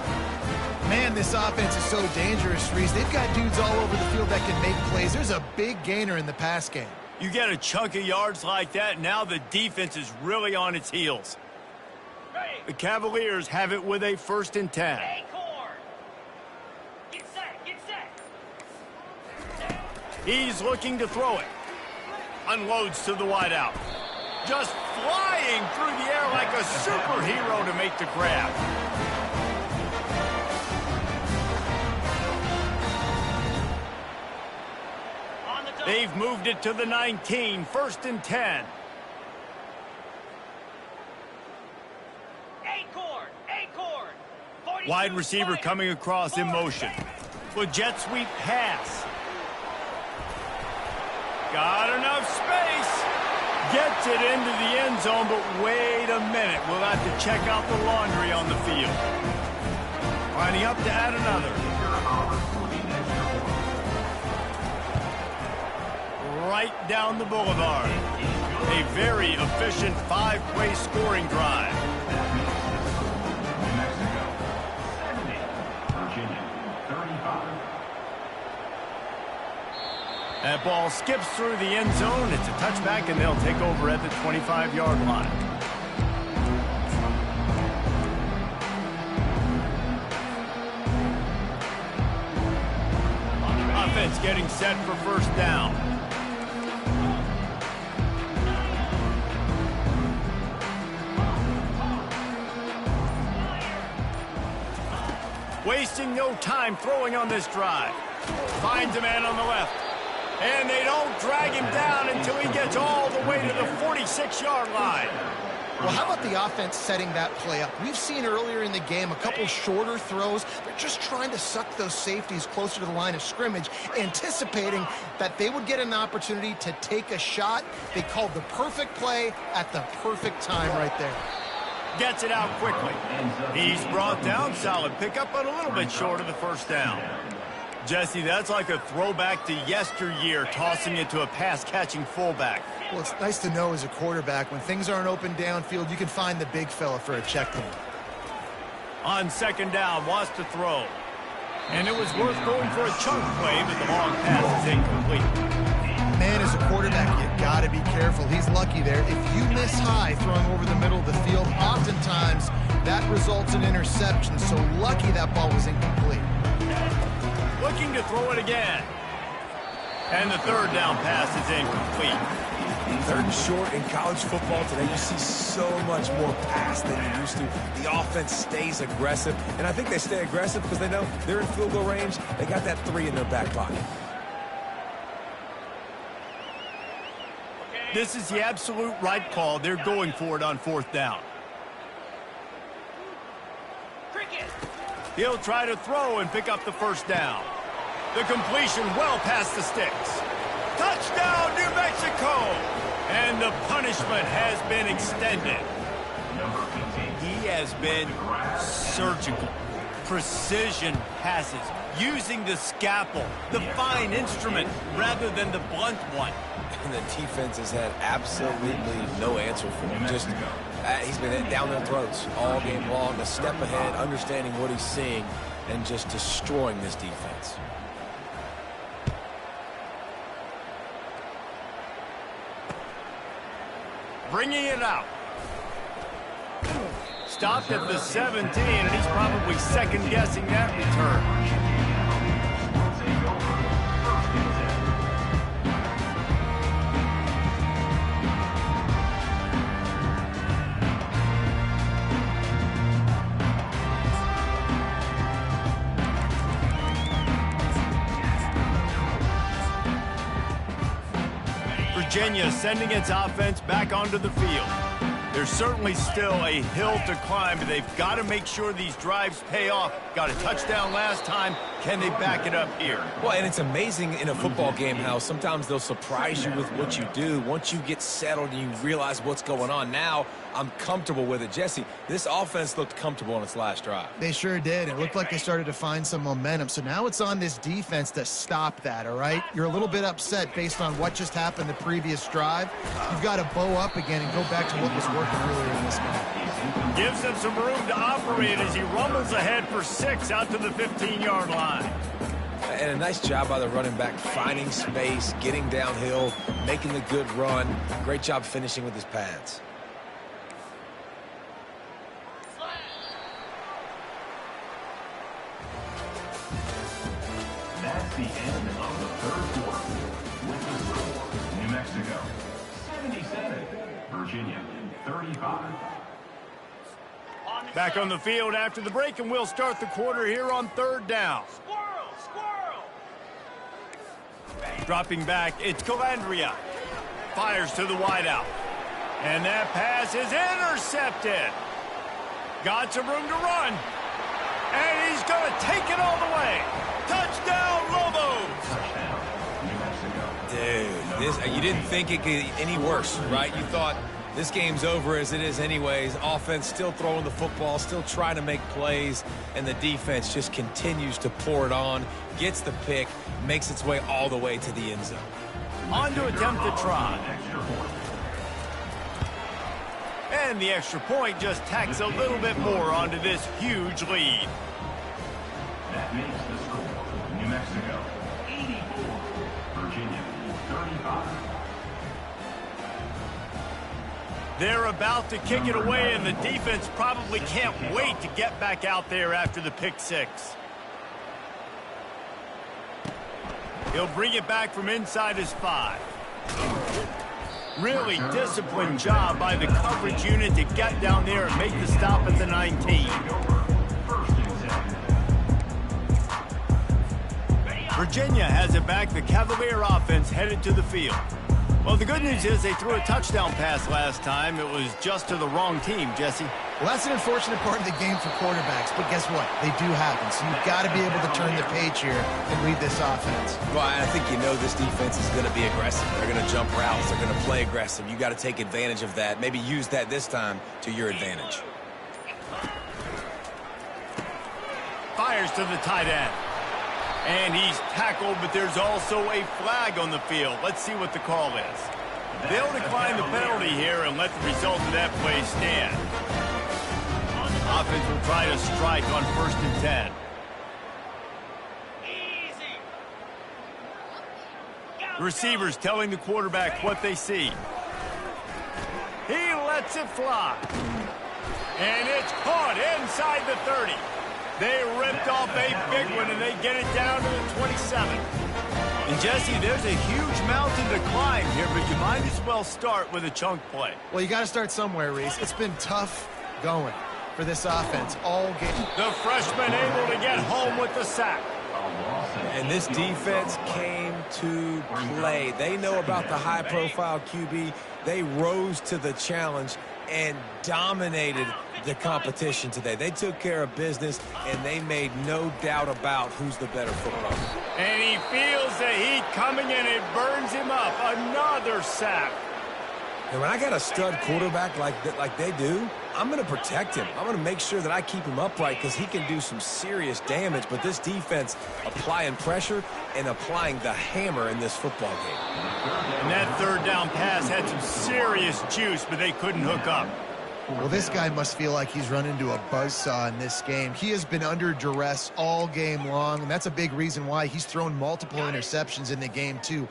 S2: Man, this offense is so dangerous, Reese. They've got dudes all over the field that can make plays. There's a big gainer in the pass game.
S1: You get a chunk of yards like that, now the defense is really on its heels. The Cavaliers have it with a 1st and 10.
S6: Get set.
S1: He's looking to throw it. Unloads to the wideout. Just flying through the air like a superhero to make the grab. They've moved it to the 19, 1st and 10.
S6: Acorn.
S1: Wide receiver coming across in motion. With jet sweep pass. Got enough space. Gets it into the end zone, but wait a minute. We'll have to check out the laundry on the field. Lining up to add another. Right down the boulevard. A very efficient 5-play scoring drive.
S5: New Mexico, 70. Virginia, 35.
S1: That ball skips through the end zone. It's a touchback, and they'll take over at the 25-yard line. Offense getting set for 1st down. Wasting no time throwing on this drive. Finds a man on the left. And they don't drag him down until he gets all the way to the 46-yard line.
S2: Well, how about the offense setting that play up? We've seen earlier in the game a couple shorter throws. They're just trying to suck those safeties closer to the line of scrimmage, anticipating that they would get an opportunity to take a shot. They called the perfect play at the perfect time right there.
S1: Gets it out quickly. He's brought down. Solid pickup, but a little bit short of the 1st down. Jesse, that's like a throwback to yesteryear, tossing it to a pass-catching fullback.
S2: Well, it's nice to know as a quarterback, when things aren't open downfield, you can find the big fella for a check down.
S1: On 2nd down, wants to throw. And it was worth going for a chunk play, but the long pass is incomplete.
S2: Man, as a quarterback, you got to be careful. He's lucky there. If you miss high throwing over the middle of the field, oftentimes that results in interception. So lucky that ball was incomplete.
S1: Looking to throw it again. And the 3rd down pass is incomplete.
S3: 3rd and short in college football today. You see so much more pass than you used to. The offense stays aggressive, and I think they stay aggressive because they know they're in field goal range. They got that 3 in their back pocket.
S1: This is the absolute right call. They're going for it on 4th down. He'll try to throw and pick up the 1st down. The completion well past the sticks. Touchdown, New Mexico! And the punishment has been extended. He has been surgical. Precision passes, using the scalpel, the fine instrument, rather than the blunt one.
S3: And the defense has had absolutely no answer for him. Just he's been down their throats all game long, a step ahead, understanding what he's seeing, and just destroying this defense.
S1: Bringing it out. Stopped at the 17, and he's probably second-guessing that return. Virginia sending its offense back onto the field. There's certainly still a hill to climb, but they've got to make sure these drives pay off. Got a touchdown last time. Can they back it up here?
S3: Well, and it's amazing in a football game how sometimes they'll surprise you with what you do. Once you get settled and you realize what's going on, now I'm comfortable with it. Jesse, this offense looked comfortable on its last drive.
S2: They sure did. It looked like they started to find some momentum. So now it's on this defense to stop that, all right? You're a little bit upset based on what just happened the previous drive. You've got to bow up again and go back to what was working earlier in this game.
S1: Gives them some room to operate as he rumbles ahead for 6 out to the 15-yard line.
S3: And a nice job by the running back, finding space, getting downhill, making the good run. Great job finishing with his pads.
S5: That's the end of the third quarter. With the score, New Mexico 77, Virginia 35.
S1: Back on the field after the break, and we'll start the quarter here on 3rd down.
S6: Squirrel, squirrel.
S1: Dropping back, it's Calandria. Fires to the wideout. And that pass is intercepted. Got some room to run. And he's going to take it all the way. Touchdown, Lobos!
S5: Touchdown, New Mexico.
S3: Dude, you didn't think it could get any worse, right? You thought this game's over as it is anyways. Offense still throwing the football, still trying to make plays, and the defense just continues to pour it on, gets the pick, makes its way all the way to the end zone.
S1: On to attempt the try.
S5: Extra point.
S1: And the extra point just tacks a little bit more onto this huge lead.
S5: That makes the score New Mexico 84, Virginia 35.
S1: They're about to kick it away, and the defense probably can't wait to get back out there after the pick 6. He'll bring it back from inside his 5. Really disciplined job by the coverage unit to get down there and make the stop at the 19. Virginia has it back. The Cavalier offense headed to the field. Well, the good news is they threw a touchdown pass last time. It was just to the wrong team, Jesse.
S2: Well, that's an unfortunate part of the game for quarterbacks, but guess what? They do happen. So you've got to be able to turn the page here and lead this offense.
S3: Well, I think you know this defense is going to be aggressive. They're going to jump routes. They're going to play aggressive. You got to take advantage of that. Maybe use that this time to your advantage.
S1: Fires to the tight end. And he's tackled, but there's also a flag on the field. Let's see what the call is. They'll decline the penalty here and let the result of that play stand. Offense will try to strike on 1st and 10.
S6: Easy.
S1: Receivers telling the quarterback what they see. He lets it fly. And it's caught inside the 30. They ripped off a big one, and they get it down to the 27. And, Jesse, there's a huge mountain to climb here, but you might as well start with a chunk play.
S2: Well, you got to start somewhere, Reese. It's been tough going for this offense all game.
S1: The freshman able to get home with the sack.
S3: And this defense came to play. They know about the high-profile QB. They rose to the challenge and dominated the competition today. They took care of business, and they made no doubt about who's the better footballer.
S1: And he feels the heat coming, and it burns him up. Another sack.
S3: And when I got a stud quarterback like they do, I'm going to protect him. I'm going to make sure that I keep him upright because he can do some serious damage. But this defense applying pressure and applying the hammer in this football game.
S1: And that 3rd down pass had some serious juice, but they couldn't hook up.
S2: Well, this guy must feel like he's run into a buzzsaw in this game. He has been under duress all game long, and that's a big reason why he's thrown multiple interceptions in the game, too.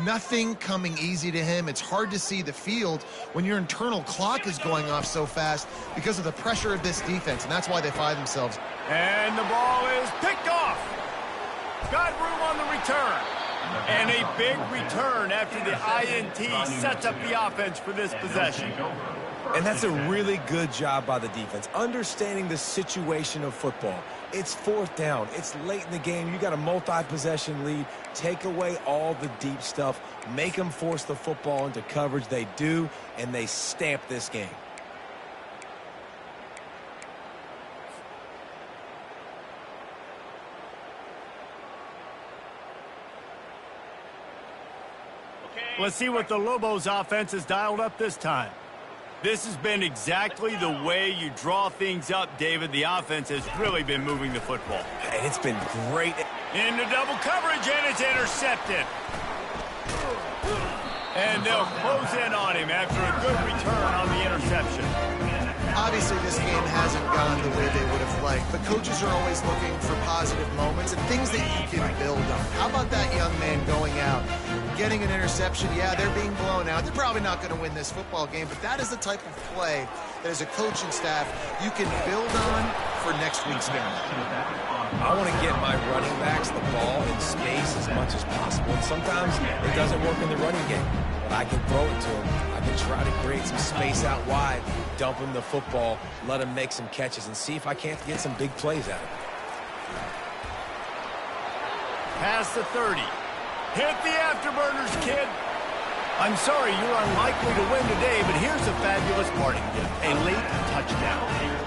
S2: Nothing coming easy to him. It's hard to see the field when your internal clock is going off so fast because of the pressure of this defense, and that's why they find themselves.
S1: And the ball is picked off. Got room on the return. And a big return after the INT sets up the offense for this possession.
S3: And that's a really good job by the defense, understanding the situation of football. It's fourth down. It's late in the game. You got a multi-possession lead. Take away all the deep stuff. Make them force the football into coverage. They do, and they stamp this game.
S1: Let's see what the Lobos offense has dialed up this time. This has been exactly the way you draw things up, David. The offense has really been moving the football.
S3: And it's been great.
S1: Into double coverage, and it's intercepted. And they'll close in on him after a good return on the interception.
S2: Obviously, this game hasn't gone the way they would have liked, but coaches are always looking for positive moments and things that you can build on. How about that young man going out, getting an interception? Yeah, they're being blown out. They're probably not going to win this football game, but that is the type of play that as a coaching staff you can build on for next week's game.
S3: I want to get my running backs the ball in space as much as possible. And sometimes it doesn't work in the running game, but I can throw it to them. I can try to create some space out wide, dump him the football, let him make some catches, and see if I can't get some big plays out of it.
S1: Past the 30. Hit the afterburners, kid. I'm sorry, you're unlikely to win today, but here's a fabulous parting gift. A late touchdown.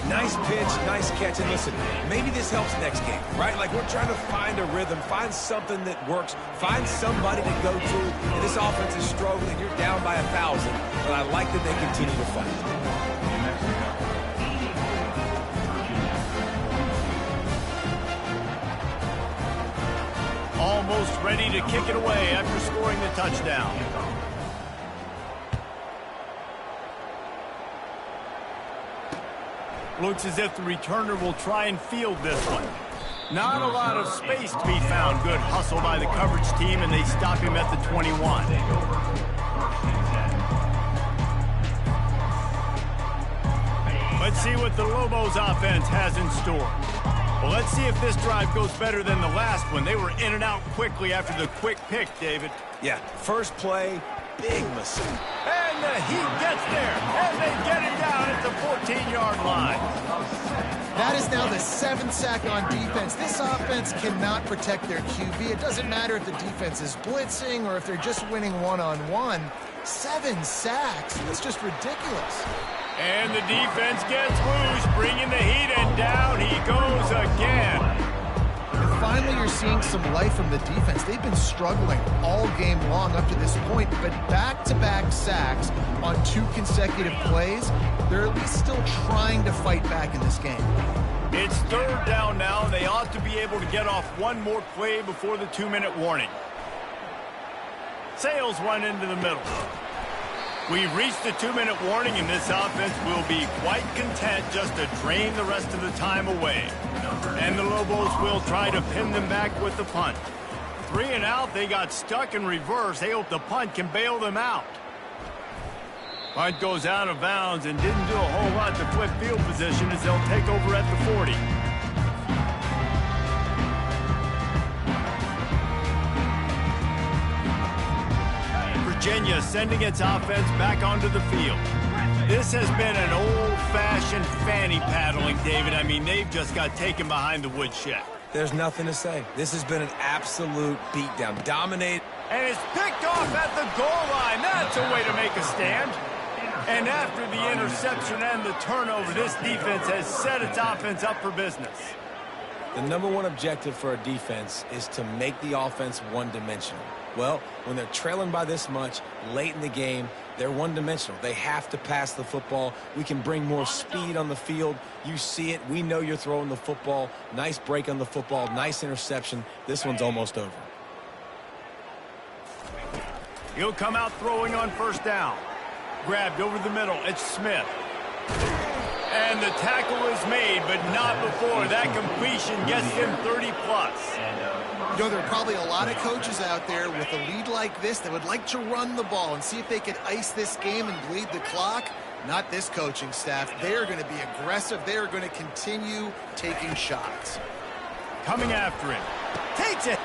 S3: Nice pitch, nice catch, and listen, maybe this helps next game, right? Like we're trying to find a rhythm, find something that works, find somebody to go to. And this offense is struggling. You're down by 1,000, but I like that they continue to fight.
S1: Almost ready to kick it away after scoring the touchdown. Looks as if the returner will try and field this one. Not a lot of space to be found. Good hustle by the coverage team, and they stop him at the 21. Let's see what the Lobos offense has in store. Well, let's see if this drive goes better than the last one. They were in and out quickly after the quick pick, David.
S3: Yeah, first play, big mistake.
S1: And the Heat gets there, and they get it down at the 14-yard line.
S2: That is now the 7th sack on defense. This offense cannot protect their QB. It doesn't matter if the defense is blitzing or if they're just winning one-on-one. 7 sacks. That's just ridiculous.
S1: And the defense gets loose, bringing the Heat, and down he goes again.
S2: And finally, you're seeing some life from the defense. They've been struggling all game long up to this point, but back-to-back sacks on 2 consecutive plays, they're at least still trying to fight back in this game.
S1: It's 3rd down now, and they ought to be able to get off one more play before the 2-minute warning. Sales run into the middle. We've reached the 2-minute warning, and this offense will be quite content just to drain the rest of the time away. And the Lobos will try to pin them back with the punt. 3 and out, they got stuck in reverse. They hope the punt can bail them out. Punt goes out of bounds and didn't do a whole lot to flip field position as they'll take over at the 40. Virginia sending its offense back onto the field. This has been an old-fashioned fanny paddling, David. I mean, they've just got taken behind the woodshed.
S3: There's nothing to say. This has been an absolute beatdown. Dominate.
S1: And it's picked off at the goal line. That's a way to make a stand. And after the interception and the turnover, this defense has set its offense up for business.
S3: The #1 objective for a defense is to make the offense one-dimensional. Well, when they're trailing by this much late in the game, they're one-dimensional. They have to pass the football. We can bring more speed on the field. You see it. We know you're throwing the football. Nice break on the football. Nice interception. This one's almost over.
S1: He'll come out throwing on 1st down. Grabbed over the middle. It's Smith. And the tackle is made, but not before that completion gets him 30-plus.
S2: You know, there are probably a lot of coaches out there with a lead like this that would like to run the ball and see if they could ice this game and bleed the clock. Not this coaching staff. They are going to be aggressive. They are going to continue taking shots.
S1: Coming after him. Takes it.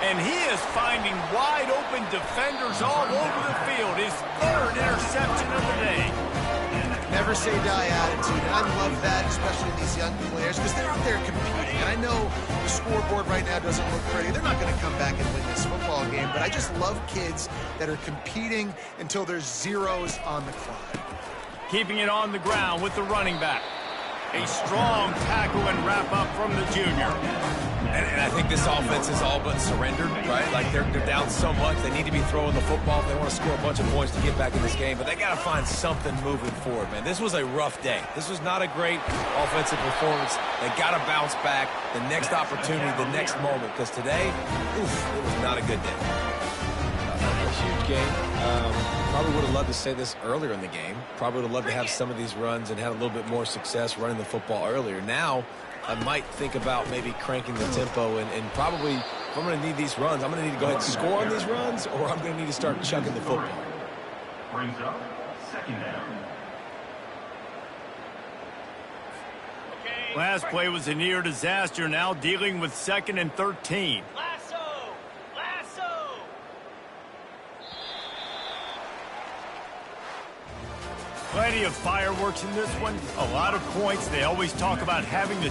S1: And he is finding wide-open defenders all over the field. His third interception of the day.
S2: Never say die attitude, and I love that, especially these young players, because they're out there competing. And I know the scoreboard right now doesn't look pretty. They're not going to come back and win this football game, but I just love kids that are competing until there's zeros on the clock.
S1: Keeping it on the ground with the running back. A strong tackle and wrap-up from the junior.
S3: And I think this offense is all but surrendered, right? Like they're down so much. They need to be throwing the football if they want to score a bunch of points to get back in this game. But they got to find something moving forward, man. This was a rough day. This was not a great offensive performance. They got to bounce back the next opportunity, the next moment. Because today, oof, it was not a good day.
S7: A huge game. Probably would have loved to say this earlier in the game. Probably would have loved to have some of these runs and had a little bit more success running the football earlier. Now, I might think about maybe cranking the tempo and probably, if I'm going to need these runs, I'm going to need to go ahead and score on these runs, or I'm going to need to start chucking the football.
S5: Brings up second down.
S1: Last play was a near disaster. Now dealing with 2nd and 13.
S6: Lasso! Lasso!
S1: Plenty of fireworks in this one. A lot of points. They always talk about having the